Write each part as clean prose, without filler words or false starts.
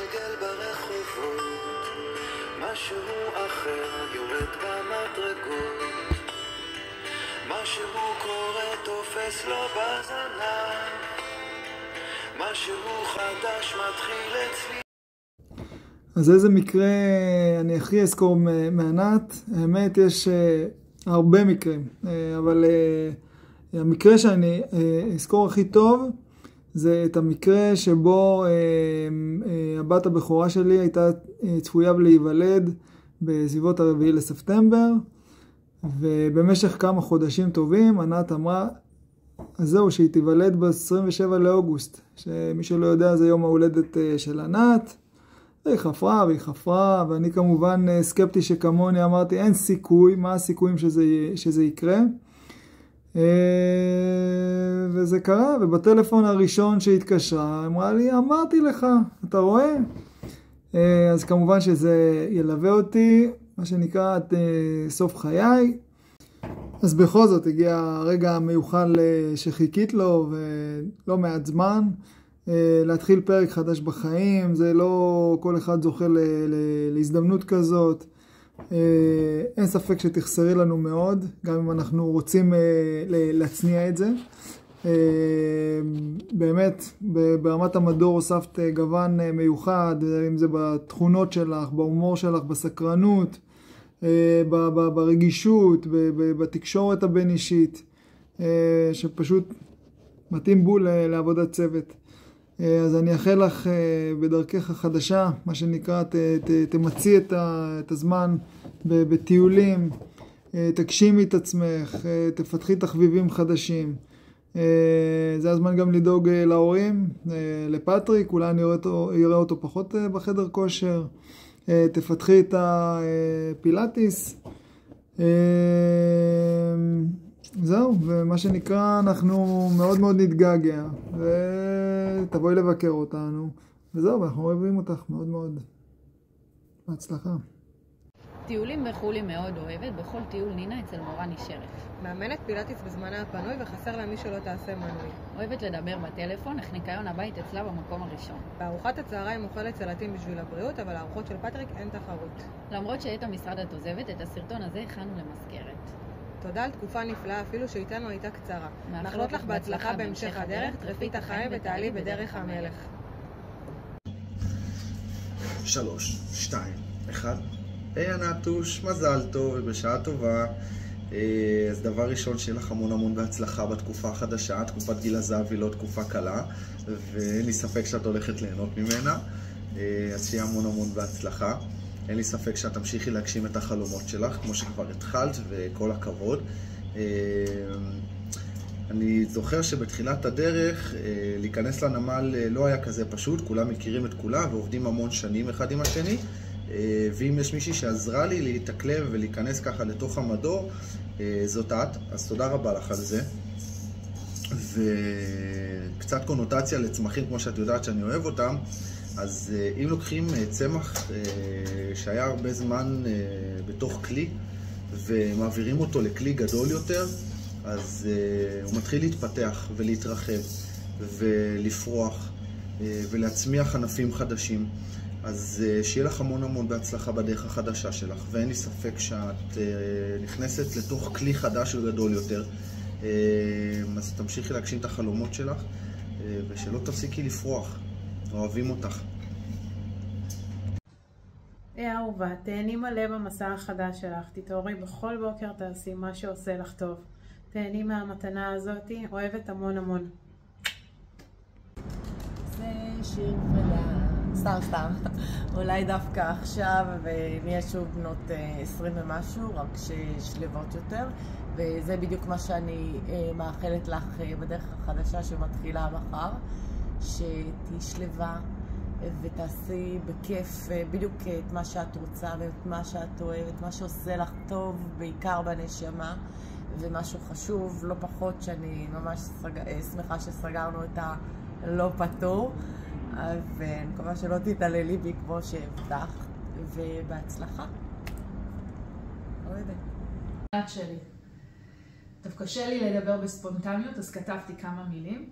רגל ברחובות, משהו אחר יורד במדרגות, משהו קורה תופס לו בזנב, משהו חדש מתחיל אצלי. אז איזה מקרה אני הכי אזכור מענת? האמת יש הרבה מקרים, אבל המקרה שאני אזכור הכי טוב זה את המקרה שבו הבת הבכורה שלי הייתה צפויה להיוולד בסביבות 4 לספטמבר, ובמשך כמה חודשים טובים ענת אמרה אז זהו, שהיא תיוולד ב-27 לאוגוסט, שמי שלא יודע זה יום ההולדת של ענת. היא חפרה, ואני כמובן סקפטי שכמוני אמרתי אין סיכוי, מה הסיכויים שזה יקרה? וזה קרה, ובטלפון הראשון שהתקשרה אמרה לי אמרתי לך, אתה רואה? אז כמובן שזה ילווה אותי, מה שנקרא עד סוף חיי. אז בכל זאת הגיע הרגע המיוחל שחיכית לו ולא מעט זמן, להתחיל פרק חדש בחיים. זה לא כל אחד זוכה להזדמנות כזאת. אין ספק שתחסרי לנו מאוד, גם אם אנחנו רוצים להצניע את זה. באמת ברמת המדור הוספת גוון מיוחד, אם זה בתכונות שלך, בהומור שלך, בסקרנות, ברגישות, בתקשורת הבין אישית, שפשוט מתאים בול לעבודת צוות. אז אני אאחל לך בדרכך החדשה, מה שנקרא, תמצי את הזמן בטיולים, תגשימי את עצמך, תפתחי תחביבים חדשים. זה הזמן גם לדאוג להורים, לפטריק, אולי אני אראה אותו פחות בחדר כושר. תפתחי את הפילאטיס. זהו, ומה שנקרא, אנחנו מאוד מאוד נתגעגע, ותבואי לבקר אותנו, וזהו, אנחנו אוהבים אותך מאוד מאוד. בהצלחה. טיולים בחו"ל מאוד אוהבת, בכל טיול נינה אצל מורה נשארת. מאמנת פילאטיס בזמנה הפנוי וחסר לה מי שלא תעשה מנוי. אוהבת לדבר בטלפון, אך ניקיון הבית אצלה במקום הראשון. בארוחת הצהריים אוכלת סלטים בשביל הבריאות, אבל הארוחות של פטריק אין תחרות. למרות שאת המשרד את עוזבת, את הסרטון הזה הכנו למזכרת. תודה על תקופה נפלאה, אפילו שאיתנו הייתה קצרה. מאחלות לך בהצלחה בהמשך הדרך, טרפי את החיים ותעלי בדרך המלך. 3, 2, 1. היי ענתוש, מזל טוב ובשעה טובה. אז דבר ראשון, שיהיה לך המון בהצלחה בתקופה החדשה. תקופת גיל הזהב היא לא תקופה קלה, ואין לי ספק שאת הולכת ליהנות ממנה. אז שיהיה המון בהצלחה. אין לי ספק שאת תמשיכי להגשים את החלומות שלך, כמו שכבר התחלת, וכל הכבוד. אני זוכר שבתחילת הדרך להיכנס לנמל לא היה כזה פשוט, כולם מכירים את כולם ועובדים המון שנים אחד עם השני. ואם יש מישהי שעזרה לי להתאקלם ולהיכנס ככה לתוך המדור, זאת את, אז תודה רבה לך על זה. וקצת קונוטציה לצמחים, כמו שאת יודעת שאני אוהב אותם, אז אם לוקחים צמח שהיה הרבה זמן בתוך כלי ומעבירים אותו לכלי גדול יותר, אז הוא מתחיל להתפתח ולהתרחב ולפרוח ולהצמיח ענפים חדשים. אז שיהיה לך המון בהצלחה בדרך החדשה שלך, ואין לי ספק שאת נכנסת לתוך כלי חדש וגדול יותר. אז תמשיכי להגשים את החלומות שלך, ושלא תפסיקי לפרוח. אוהבים אותך. היי אהובה, תהני מלא במסע החדש שלך, תתעוררי בכל בוקר, תעשי מה שעושה לך טוב. תהני מהמתנה הזאת, אוהבת המון. זה שיר פרידה, סתם. אולי דווקא עכשיו, ונהיה שוב בנות 20 ומשהו, רק ששלבות יותר. וזה בדיוק מה שאני מאחלת לך בדרך החדשה שמתחילה מחר. שתהי שלווה ותעשי בכיף בדיוק את מה שאת רוצה ואת מה שאת אוהבת, מה שעושה לך טוב, בעיקר בנשמה. ומשהו חשוב, לא פחות, שאני ממש שמחה שסגרנו את הלא פתור, ואני מקווה שלא תתעללי בי כמו שהבטחת, ובהצלחה. אוהבת. שלי. טוב, קשה לי לדבר בספונטניות, אז כתבתי כמה מילים.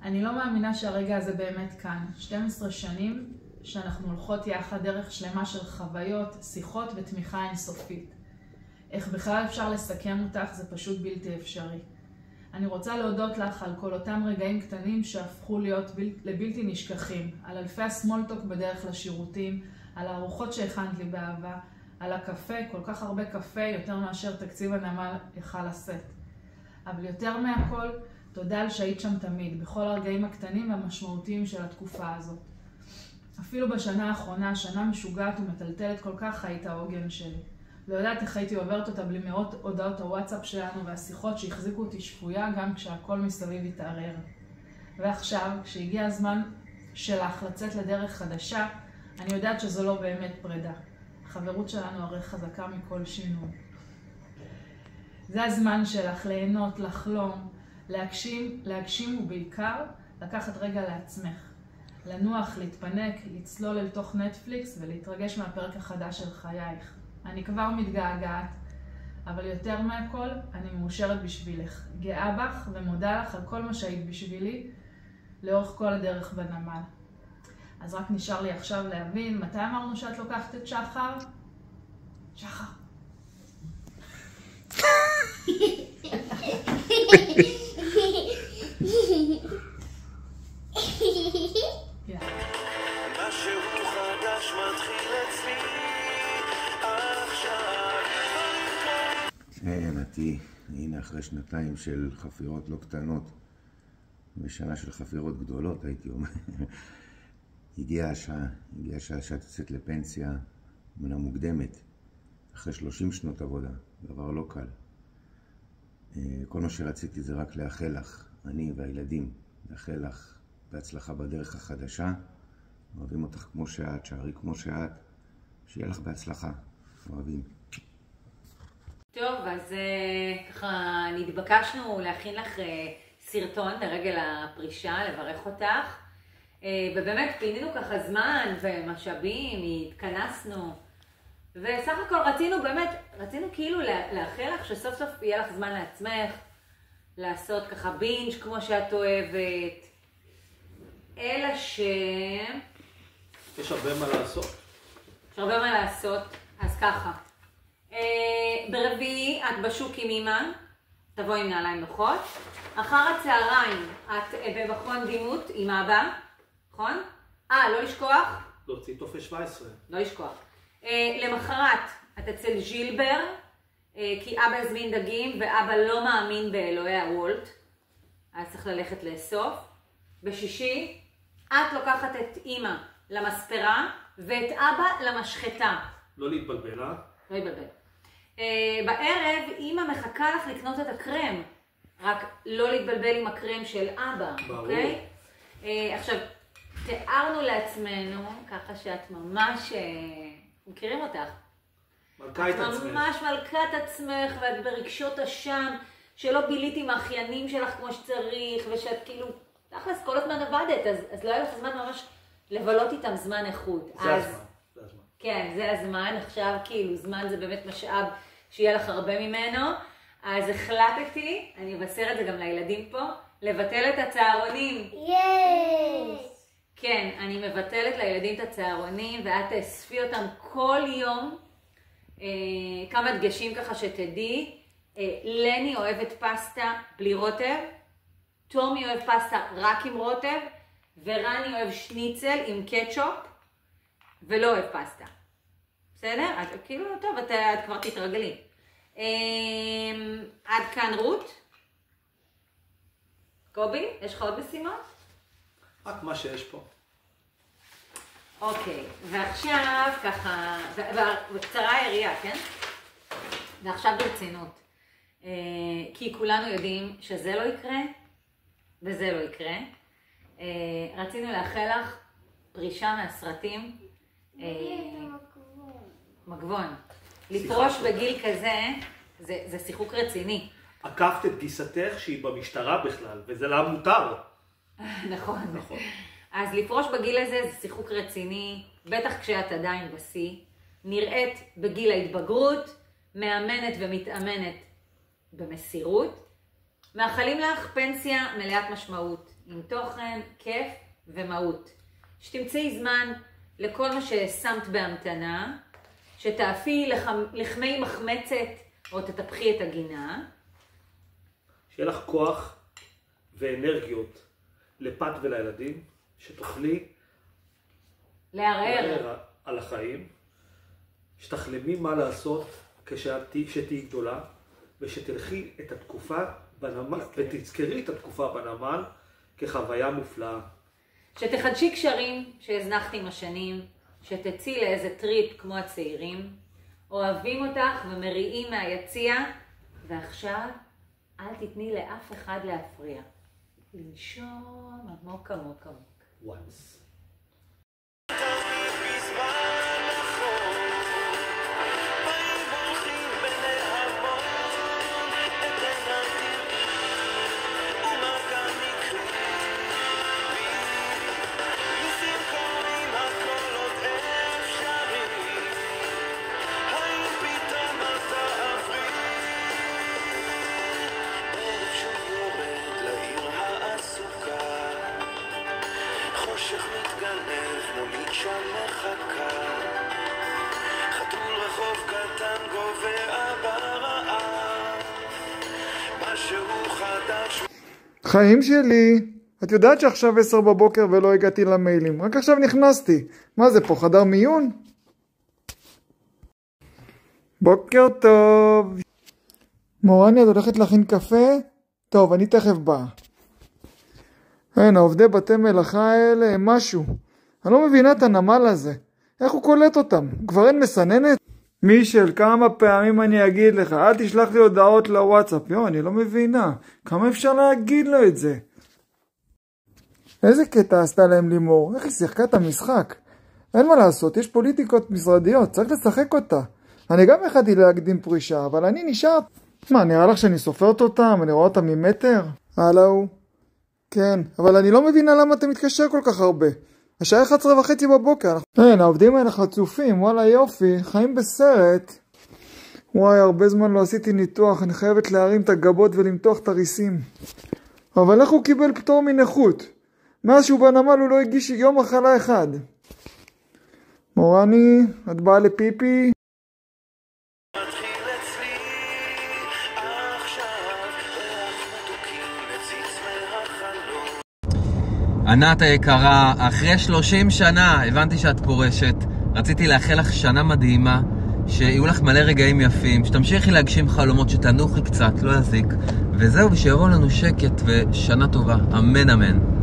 אני לא מאמינה שהרגע הזה באמת כאן. 12 שנים שאנחנו הולכות יחד דרך שלמה של חוויות, שיחות ותמיכה אינסופית. איך בכלל אפשר לסכם אותך זה פשוט בלתי אפשרי. אני רוצה להודות לך על כל אותם רגעים קטנים שהפכו להיות לבלתי נשכחים, על אלפי הסמולטוק בדרך לשירותים, על הארוחות שהכנת לי באהבה, על הקפה, כל כך הרבה קפה, יותר מאשר תקציב הנמל יכל לשאת. אבל יותר מהכל, תודה על שהיית שם תמיד, בכל הרגעים הקטנים והמשמעותיים של התקופה הזאת. אפילו בשנה האחרונה, שנה משוגעת ומטלטלת כל כך, היית העוגן שלי. לא יודעת איך הייתי עוברת אותה בלי מאות הודעות הוואטסאפ שלנו והשיחות שהחזיקו אותי שפויה גם כשהכל מסביב התערער. ועכשיו, כשהגיע הזמן שלך לצאת לדרך חדשה, אני יודעת שזו לא באמת פרידה. החברות שלנו הרי חזקה מכל שינוי. זה הזמן שלך ליהנות, לחלום, להגשים ובעיקר לקחת רגע לעצמך. לנוח, להתפנק, לצלול אל תוך נטפליקס ולהתרגש מהפרק החדש של חייך. אני כבר מתגעגעת, אבל יותר מהכל אני מאושרת בשבילך. גאה בך ומודה לך על כל מה שהיית בשבילי לאורך כל הדרך בנמל. אז רק נשאר לי עכשיו להבין, מתי אמרנו שאת לוקחת את שחר? שחר. משהו חדש מתחיל אצלי עכשיו. נתי, הנה אחרי שנתיים של חפירות לא קטנות ושנה של חפירות גדולות הייתי אומר, הגיעה השעה שאת יוצאת לפנסיה מנה מוקדמת אחרי 30 שנות עבודה, דבר לא קל. כל מה שרציתי זה רק לאחל לך, אני והילדים, לאחל לך בהצלחה בדרך החדשה. אוהבים אותך כמו שאת, שערי כמו שאת, שיהיה לך בהצלחה. אוהבים. טוב, אז ככה נתבקשנו להכין לך סרטון לרגל הפרישה, לברך אותך. ובאמת פינינו ככה זמן ומשאבים, התכנסנו. וסך הכל רצינו כאילו לאחל לך שסוף סוף יהיה לך זמן לעצמך, לעשות ככה בינג' כמו שאת אוהבת. אלא יש הרבה מה לעשות. יש הרבה מה לעשות, אז ככה. ברביעי את בשוק עם אמא, תבואי עם נעליים נוחות. אחר הצהריים את במכון דימות עם אבא, נכון? לא לשכוח? להוציא טופס 17. לא לשכוח. למחרת את אצל ז'ילבר, כי אבא הזמין דגים ואבא לא מאמין באלוהי הוולט, אז צריך ללכת לאסוף. בשישי את לוקחת את אמא למספרה ואת אבא למשחטה. לא להתבלבל, אה? לא להתבלבל. בערב אמא מחכה לך לקנות את הקרם, רק לא להתבלבל עם הקרם של אבא, אוקיי? עכשיו, תיארנו לעצמנו ככה שאת ממש, מכירים אותך? מלכה את עצמך. את ממש מלכת עצמך ואת ברגשות אשם, שלא בילית עם האחיינים שלך כמו שצריך, ושאת כאילו, תכלס כל הזמן עבדת, אז לא היה לך זמן ממש לבלות איתם זמן איכות. זה הזמן. כן, זה הזמן. עכשיו כאילו זמן זה באמת משאב שיהיה לך הרבה ממנו. אז החלטתי, אני אבשר את זה גם לילדים פה, לבטל את הצהרונים. כן, אני מבטלת לילדים את הצהרונים ואת תאספי אותם כל יום. כמה דגשים ככה שתדעי. לני אוהבת פסטה בלי רוטב, תומי אוהב פסטה רק עם רוטב, ורני אוהב שניצל עם קטשופ ולא אוהב פסטה. בסדר? אז כאילו טוב, את כבר תתרגלי. עד כאן רות. קובי, יש לך עוד משימות? רק מה שיש פה. אוקיי, ועכשיו ככה, בקצרה היריעה, כן? ועכשיו ברצינות. כי כולנו יודעים שזה לא יקרה וזה לא יקרה. רצינו לאחל לך פרישה מהסרטים. מגבון. לפרוש בגיל כזה, זה שיחוק רציני. עקפת את גיסתך שהיא במשטרה בכלל, וזה לא מותר. נכון. אז לפרוש בגיל הזה זה שיחוק רציני, בטח כשאת עדיין בשיא. נראית בגיל ההתבגרות, מאמנת ומתאמנת במסירות. מאחלים לך פנסיה מלאת משמעות, עם תוכן, כיף ומהות. שתמצאי זמן לכל מה ששמת בהמתנה, שתאפי לחמי מחמצת או תטפחי את הגינה. שיהיה לך כוח ואנרגיות לפת ולילדים, שתוכלי לערער על החיים, שתחלמי מה לעשות כשתהיי גדולה, ושתלכי את התקופה בנמל, ותזכרי את התקופה בנמל כחוויה מופלאה. שתחדשי קשרים שהזנחת עם השנים, שתצאי לאיזה טריפ כמו הצעירים, אוהבים אותך ומריעים מהיציע, ועכשיו אל תתני לאף אחד להפריע. לנשום עמוק עמוק עמוק. once. חושך מתגנב מולית שם מחכה, חתול רחוב קטן גובע ברעב, משהו חדש. חיים שלי, את יודעת שעכשיו 10 בבוקר ולא הגעתי למיילים, רק עכשיו נכנסתי. מה זה פה, חדר מיון? בוקר טוב. מורני, את הולכת להכין קפה? טוב, אני תכף באה. אין, העובדי בתי מלאכה האלה הם משהו. אני לא מבינה את הנמל הזה. איך הוא קולט אותם? כבר אין מסננת? מישל, כמה פעמים אני אגיד לך, אל תשלח לי הודעות לוואטסאפ. יו, אני לא מבינה. כמה אפשר להגיד לו את זה? איזה קטע עשתה להם לימור? איך היא שיחקה את המשחק? אין מה לעשות, יש פוליטיקות משרדיות, צריך לשחק אותה. אני גם יכלתי להקדים פרישה, אבל אני נשאר. מה, נראה לך שאני סופרת אותם? אני רואה אותם ממטר? הלו? כן, אבל אני לא מבינה למה אתה מתקשר כל כך הרבה. השעה 11:30 בבוקר. אין, העובדים האלה חצופים, וואלה יופי, חיים בסרט. וואי, הרבה זמן לא עשיתי ניתוח, אני חייבת להרים את הגבות ולמתוח את הריסים. אבל איך הוא קיבל פטור מנכות? מאז שהוא בנמל הוא לא הגיש יום מחלה אחד. מורני, את באה לפיפי? ענת היקרה, אחרי 30 שנה הבנתי שאת פורשת. רציתי לאחל לך שנה מדהימה, שיהיו לך מלא רגעים יפים, שתמשיכי להגשים חלומות, שתנוחי קצת, לא יזיק. וזהו, ושיבוא לנו שקט ושנה טובה. אמן אמן.